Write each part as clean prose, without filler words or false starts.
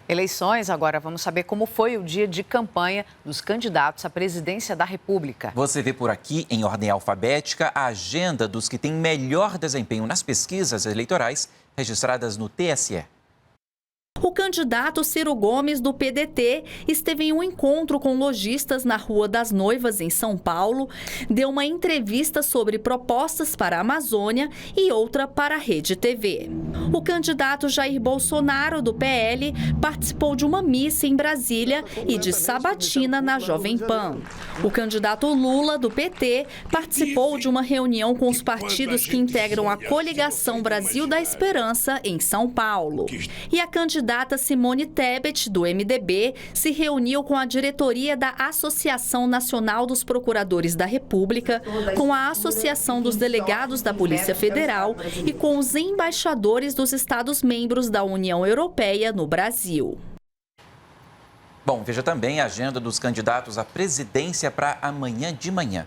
Eleições, agora vamos saber como foi o dia de campanha dos candidatos à presidência da República. Você vê por aqui, em ordem alfabética, a agenda dos que têm melhor desempenho nas pesquisas eleitorais registradas no TSE. O candidato Ciro Gomes, do PDT, esteve em um encontro com lojistas na Rua das Noivas, em São Paulo, deu uma entrevista sobre propostas para a Amazônia e outra para a Rede TV. O candidato Jair Bolsonaro, do PL, participou de uma missa em Brasília e de sabatina na Jovem Pan. O candidato Lula, do PT, participou de uma reunião com os partidos que integram a coligação Brasil da Esperança, em São Paulo. E a candidata Simone Tebet, do MDB, se reuniu com a diretoria da Associação Nacional dos Procuradores da República, com a Associação dos Delegados da Polícia Federal e com os embaixadores dos Estados-membros da União Europeia no Brasil. Bom, veja também a agenda dos candidatos à presidência para amanhã de manhã.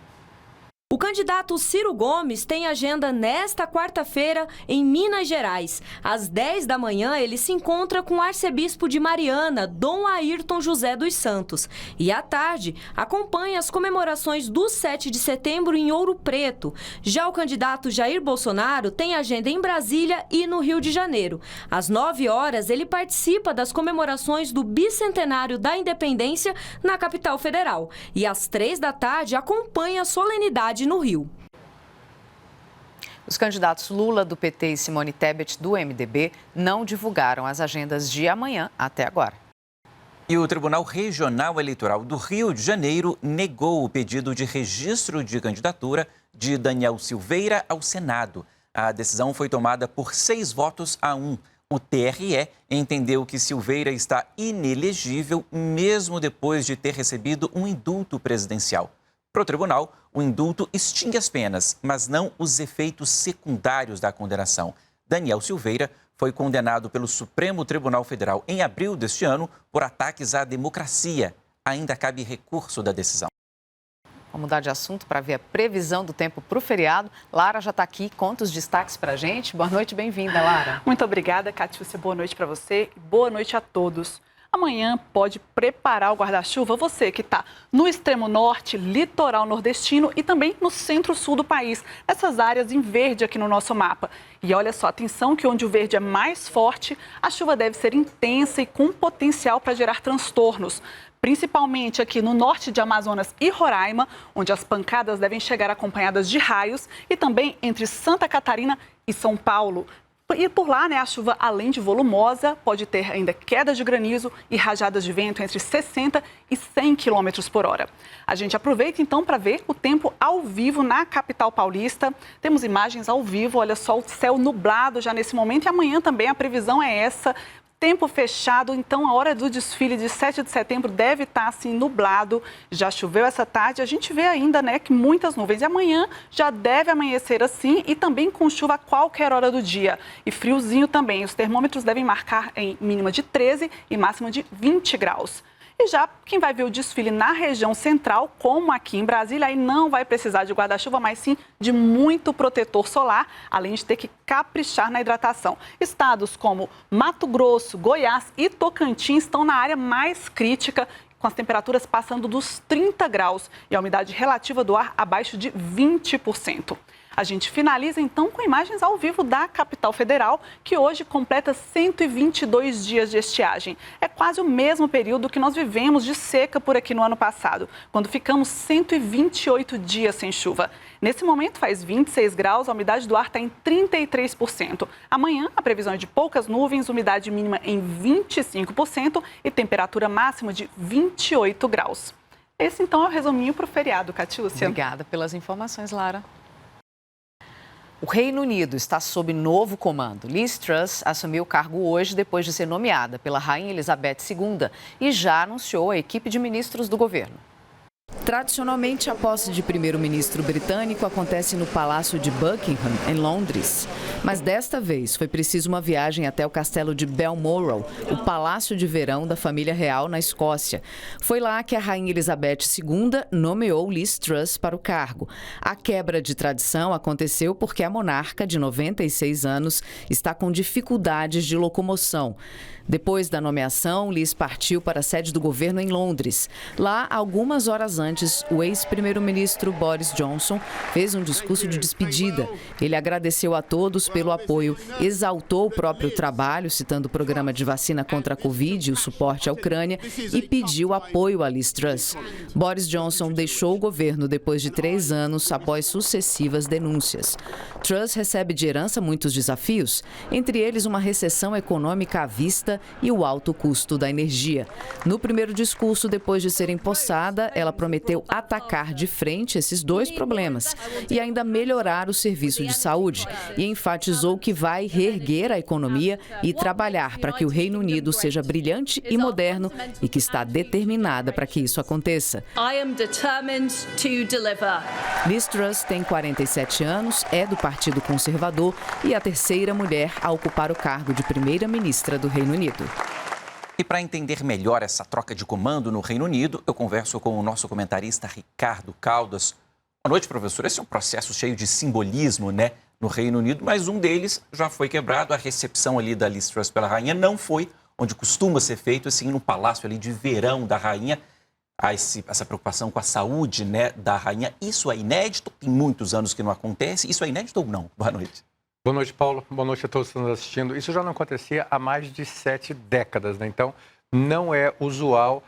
O candidato Ciro Gomes tem agenda nesta quarta-feira em Minas Gerais. Às 10 da manhã, ele se encontra com o arcebispo de Mariana, Dom Ayrton José dos Santos. E à tarde, acompanha as comemorações do 7 de setembro em Ouro Preto. Já o candidato Jair Bolsonaro tem agenda em Brasília e no Rio de Janeiro. Às 9 horas, ele participa das comemorações do bicentenário da independência na capital federal. E às 3 da tarde, acompanha a solenidade no Rio. Os candidatos Lula, do PT, e Simone Tebet, do MDB, não divulgaram as agendas de amanhã até agora. E o Tribunal Regional Eleitoral do Rio de Janeiro negou o pedido de registro de candidatura de Daniel Silveira ao Senado. A decisão foi tomada por 6-1. O TRE entendeu que Silveira está inelegível mesmo depois de ter recebido um indulto presidencial. Para o tribunal, o indulto extingue as penas, mas não os efeitos secundários da condenação. Daniel Silveira foi condenado pelo Supremo Tribunal Federal em abril deste ano por ataques à democracia. Ainda cabe recurso da decisão. Vamos mudar de assunto para ver a previsão do tempo para o feriado. Lara já está aqui, conta os destaques para a gente. Boa noite, bem-vinda, Lara. Muito obrigada, Catiúcia. Boa noite para você e boa noite a todos. Amanhã pode preparar o guarda-chuva, você que está no extremo norte, litoral nordestino e também no centro-sul do país, essas áreas em verde aqui no nosso mapa. E olha só, atenção que onde o verde é mais forte, a chuva deve ser intensa e com potencial para gerar transtornos. Principalmente aqui no norte de Amazonas e Roraima, onde as pancadas devem chegar acompanhadas de raios, e também entre Santa Catarina e São Paulo. E por lá, a chuva, além de volumosa, pode ter ainda quedas de granizo e rajadas de vento entre 60 e 100 km por hora. A gente aproveita, então, para ver o tempo ao vivo na capital paulista. Temos imagens ao vivo, olha só, o céu nublado já nesse momento. E amanhã também a previsão é essa. Tempo fechado, então a hora do desfile de 7 de setembro deve estar assim nublado. Já choveu essa tarde, a gente vê ainda, que muitas nuvens. E amanhã já deve amanhecer assim e também com chuva a qualquer hora do dia. E friozinho também. Os termômetros devem marcar em mínima de 13 e máxima de 20 graus. E já quem vai ver o desfile na região central, como aqui em Brasília, aí não vai precisar de guarda-chuva, mas sim de muito protetor solar, além de ter que caprichar na hidratação. Estados como Mato Grosso, Goiás e Tocantins estão na área mais crítica, com as temperaturas passando dos 30 graus e a umidade relativa do ar abaixo de 20%. A gente finaliza, então, com imagens ao vivo da capital federal, que hoje completa 122 dias de estiagem. É quase o mesmo período que nós vivemos de seca por aqui no ano passado, quando ficamos 128 dias sem chuva. Nesse momento, faz 26 graus, a umidade do ar está em 33%. Amanhã, a previsão é de poucas nuvens, umidade mínima em 25% e temperatura máxima de 28 graus. Esse, então, é o resuminho para o feriado, Catiúcia. Obrigada pelas informações, Lara. O Reino Unido está sob novo comando. Liz Truss assumiu o cargo hoje depois de ser nomeada pela Rainha Elizabeth II e já anunciou a equipe de ministros do governo. Tradicionalmente, a posse de primeiro-ministro britânico acontece no Palácio de Buckingham, em Londres. Mas desta vez foi preciso uma viagem até o castelo de Balmoral, o palácio de verão da família real na Escócia. Foi lá que a rainha Elizabeth II nomeou Liz Truss para o cargo. A quebra de tradição aconteceu porque a monarca, de 96 anos, está com dificuldades de locomoção. Depois da nomeação, Liz partiu para a sede do governo em Londres. Lá, algumas horas antes, o ex-primeiro-ministro Boris Johnson fez um discurso de despedida. Ele agradeceu a todos pelo apoio, exaltou o próprio trabalho, citando o programa de vacina contra a Covid e o suporte à Ucrânia, e pediu apoio a Liz Truss. Boris Johnson deixou o governo depois de 3 anos após sucessivas denúncias. Truss recebe de herança muitos desafios, entre eles uma recessão econômica à vista e o alto custo da energia. No primeiro discurso, depois de ser empossada, ela prometeu atacar de frente esses 2 problemas e ainda melhorar o serviço de saúde, e enfatizou que vai reerguer a economia e trabalhar para que o Reino Unido seja brilhante e moderno e que está determinada para que isso aconteça. Liz Truss tem 47 anos, é do Partido Conservador e a terceira mulher a ocupar o cargo de primeira-ministra do Reino Unido. E para entender melhor essa troca de comando no Reino Unido, eu converso com o nosso comentarista Ricardo Caldas. Boa noite, professor. Esse é um processo cheio de simbolismo, né, no Reino Unido, mas um deles já foi quebrado. A recepção ali da Liz Truss pela rainha não foi onde costuma ser feito, assim, no palácio ali de verão da rainha. Há essa preocupação com a saúde, né, da rainha. Isso é inédito? Tem muitos anos que não acontece. Isso é inédito ou não? Boa noite. Boa noite, Paulo. Boa noite a todos que estão nos assistindo. Isso já não acontecia há mais de 7 décadas, né? Então, não é usual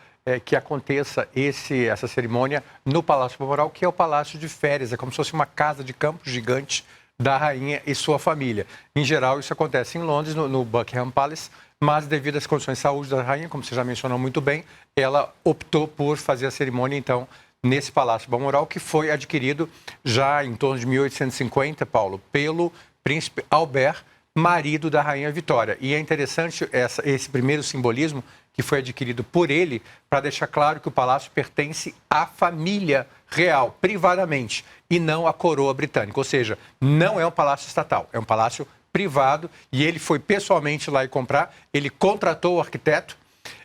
que aconteça essa cerimônia no Palácio Balmoral, que é o palácio de férias. É como se fosse uma casa de campo gigante da rainha e sua família. Em geral, isso acontece em Londres, no Buckingham Palace, mas devido às condições de saúde da rainha, como você já mencionou muito bem, ela optou por fazer a cerimônia, então, nesse Palácio Balmoral, que foi adquirido já em torno de 1850, Paulo, pelo príncipe Albert, marido da rainha Vitória. E é interessante esse primeiro simbolismo que foi adquirido por ele para deixar claro que o palácio pertence à família real, privadamente, e não à coroa britânica. Ou seja, não é um palácio estatal, é um palácio privado, e ele foi pessoalmente lá e comprar, ele contratou o arquiteto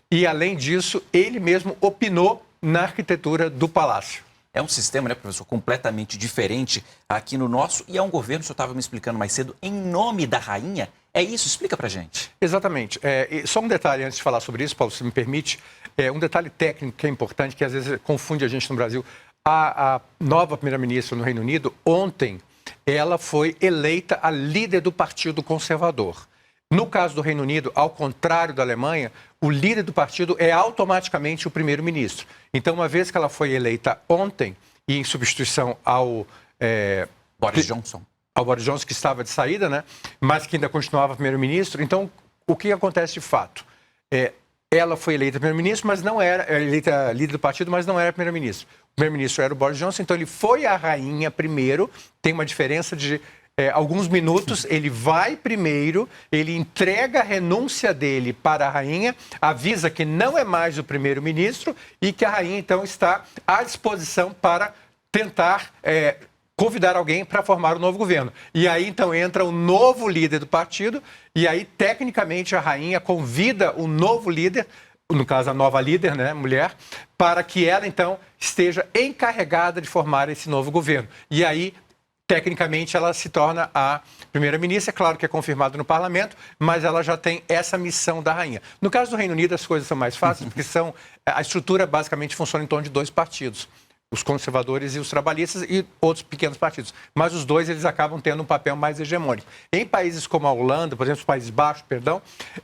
e, além disso, ele mesmo opinou na arquitetura do palácio. É um sistema, né, professor, completamente diferente aqui no nosso, e é um governo, o senhor estava me explicando mais cedo, em nome da rainha. É isso? Explica pra gente. Exatamente. Só um detalhe antes de falar sobre isso, Paulo, se me permite. Um detalhe técnico que é importante, que às vezes confunde a gente no Brasil. A nova primeira-ministra no Reino Unido, ontem, ela foi eleita a líder do Partido Conservador. No caso do Reino Unido, ao contrário da Alemanha, o líder do partido é automaticamente o primeiro-ministro. Então, uma vez que ela foi eleita ontem, e em substituição ao Boris Johnson, que estava de saída, né? Mas que ainda continuava primeiro-ministro, então, o que acontece de fato? Ela foi eleita primeiro-ministro, mas não era eleita líder do partido, mas não era primeiro-ministro. O primeiro-ministro era o Boris Johnson, então ele foi a rainha primeiro, tem uma diferença de alguns minutos, ele vai primeiro, ele entrega a renúncia dele para a rainha, avisa que não é mais o primeiro-ministro e que a rainha, então, está à disposição para tentar convidar alguém para formar o novo governo. E aí, então, entra o novo líder do partido e aí, tecnicamente, a rainha convida o novo líder, no caso, a nova líder, né, mulher, para que ela, então, esteja encarregada de formar esse novo governo. E aí, tecnicamente, ela se torna a primeira-ministra. É claro que é confirmado no parlamento, mas ela já tem essa missão da rainha. No caso do Reino Unido, as coisas são mais fáceis, porque a estrutura basicamente funciona em torno de 2 partidos. Os conservadores e os trabalhistas e outros pequenos partidos. Mas os dois, eles acabam tendo um papel mais hegemônico. Em países como a Holanda, por exemplo, os Países Baixos,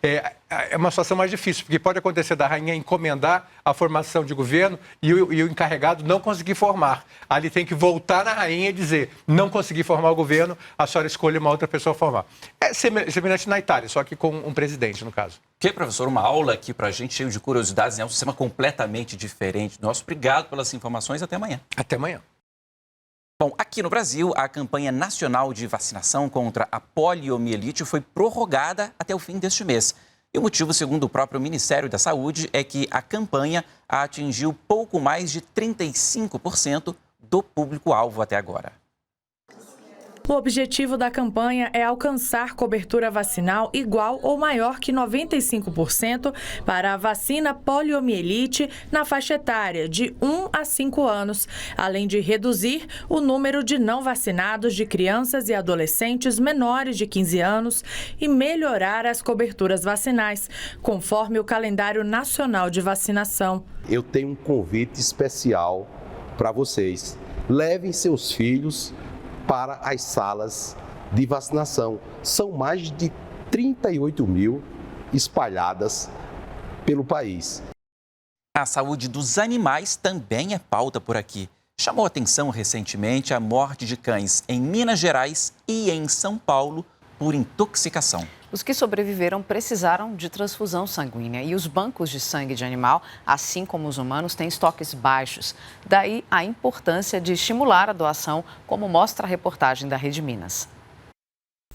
é uma situação mais difícil, porque pode acontecer da rainha encomendar a formação de governo e o encarregado não conseguir formar. Ali tem que voltar na rainha e dizer, não consegui formar o governo, a senhora escolhe uma outra pessoa formar. É semelhante na Itália, só que com um presidente, no caso. Ok, professor, uma aula aqui pra gente, cheio de curiosidades, é um sistema completamente diferente. Nosso, obrigado pelas informações, até amanhã. Até amanhã. Bom, aqui no Brasil, a campanha nacional de vacinação contra a poliomielite foi prorrogada até o fim deste mês. E o motivo, segundo o próprio Ministério da Saúde, é que a campanha atingiu pouco mais de 35% do público-alvo até agora. O objetivo da campanha é alcançar cobertura vacinal igual ou maior que 95% para a vacina poliomielite na faixa etária de 1 a 5 anos, além de reduzir o número de não vacinados de crianças e adolescentes menores de 15 anos e melhorar as coberturas vacinais, conforme o calendário nacional de vacinação. Eu tenho um convite especial para vocês. Levem seus filhos para as salas de vacinação. São mais de 38 mil espalhadas pelo país. A saúde dos animais também é pauta por aqui. Chamou atenção recentemente a morte de cães em Minas Gerais e em São Paulo por intoxicação. Os que sobreviveram precisaram de transfusão sanguínea e os bancos de sangue de animal, assim como os humanos, têm estoques baixos. Daí a importância de estimular a doação, como mostra a reportagem da Rede Minas.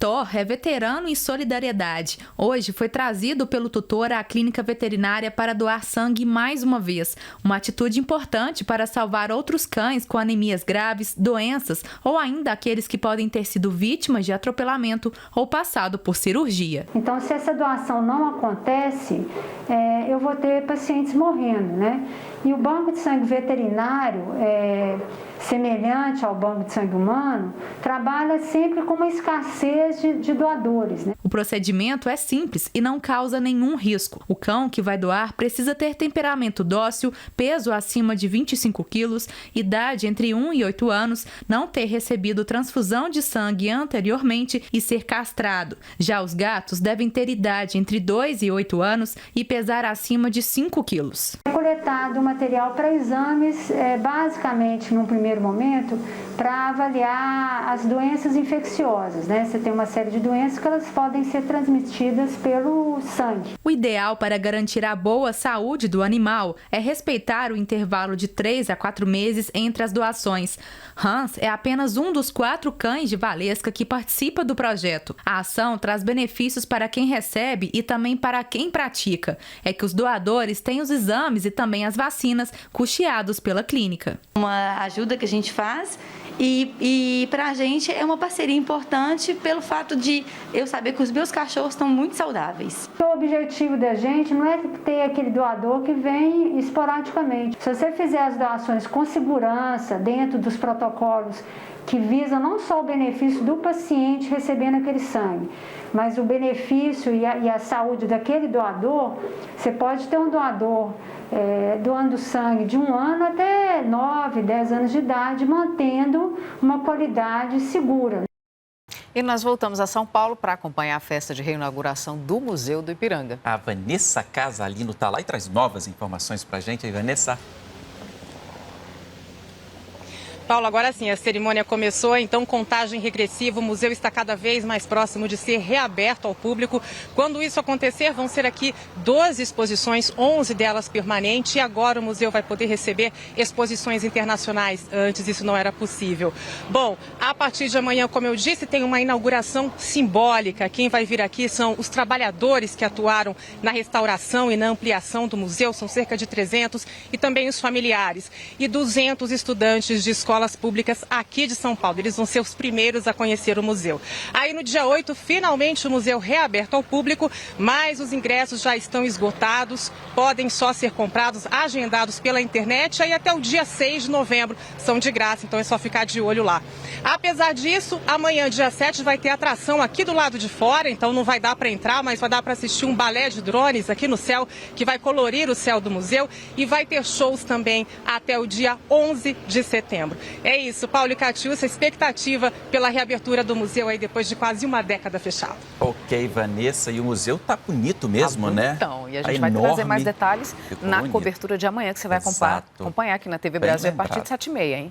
Thor é veterano em solidariedade. Hoje foi trazido pelo tutor à clínica veterinária para doar sangue mais uma vez. Uma atitude importante para salvar outros cães com anemias graves, doenças ou ainda aqueles que podem ter sido vítimas de atropelamento ou passado por cirurgia. Então, se essa doação não acontece, eu vou ter pacientes morrendo, né? E o banco de sangue veterinário, semelhante ao banco de sangue humano, trabalha sempre com uma escassez de doadores, né? O procedimento é simples e não causa nenhum risco. O cão que vai doar precisa ter temperamento dócil, peso acima de 25 quilos, idade entre 1 e 8 anos, não ter recebido transfusão de sangue anteriormente e ser castrado. Já os gatos devem ter idade entre 2 e 8 anos e pesar acima de 5 quilos. É coletado material para exames, basicamente, num primeiro momento, para avaliar as doenças infecciosas, né? Você tem uma série de doenças que elas podem ser transmitidas pelo sangue. O ideal para garantir a boa saúde do animal é respeitar o intervalo de 3 a 4 meses entre as doações. Hans é apenas um dos 4 cães de Valesca que participa do projeto. A ação traz benefícios para quem recebe e também para quem pratica. É que os doadores têm os exames e também as vacinas custeados pela clínica. Uma ajuda que a gente faz e para a gente é uma parceria importante pelo fato de eu saber que os meus cachorros estão muito saudáveis. O objetivo da gente não é ter aquele doador que vem esporadicamente. Se você fizer as doações com segurança, dentro dos protocolos que visam não só o benefício do paciente recebendo aquele sangue, mas o benefício e a saúde daquele doador, você pode ter um doador doando sangue de 1 ano até 9, 10 anos de idade, mantendo uma qualidade segura. E nós voltamos a São Paulo para acompanhar a festa de reinauguração do Museu do Ipiranga. A Vanessa Casalino está lá e traz novas informações para a gente. Aí, Vanessa. Paulo, agora sim, a cerimônia começou, então contagem regressiva, o museu está cada vez mais próximo de ser reaberto ao público. Quando isso acontecer, vão ser aqui 12 exposições, 11 delas permanentes, e agora o museu vai poder receber exposições internacionais. Antes isso não era possível. Bom, a partir de amanhã, como eu disse, tem uma inauguração simbólica. Quem vai vir aqui são os trabalhadores que atuaram na restauração e na ampliação do museu, são cerca de 300, e também os familiares. E 200 estudantes de escolas públicas aqui de São Paulo. Eles vão ser os primeiros a conhecer o museu. Aí no dia 8, finalmente o museu reaberto ao público, mas os ingressos já estão esgotados, podem só ser comprados, agendados pela internet, aí até o dia 6 de novembro são de graça, então é só ficar de olho lá. Apesar disso, amanhã, dia 7, vai ter atração aqui do lado de fora, então não vai dar para entrar, mas vai dar para assistir um balé de drones aqui no céu, que vai colorir o céu do museu, e vai ter shows também até o dia 11 de setembro. É isso, Paulo e Catiúcia, expectativa pela reabertura do museu aí depois de quase uma década fechado. Ok, Vanessa, e o museu tá bonito mesmo, né? Então, e a gente vai trazer mais detalhes na cobertura de amanhã, que você vai acompanhar aqui na TV Brasil a partir de 7h30, hein?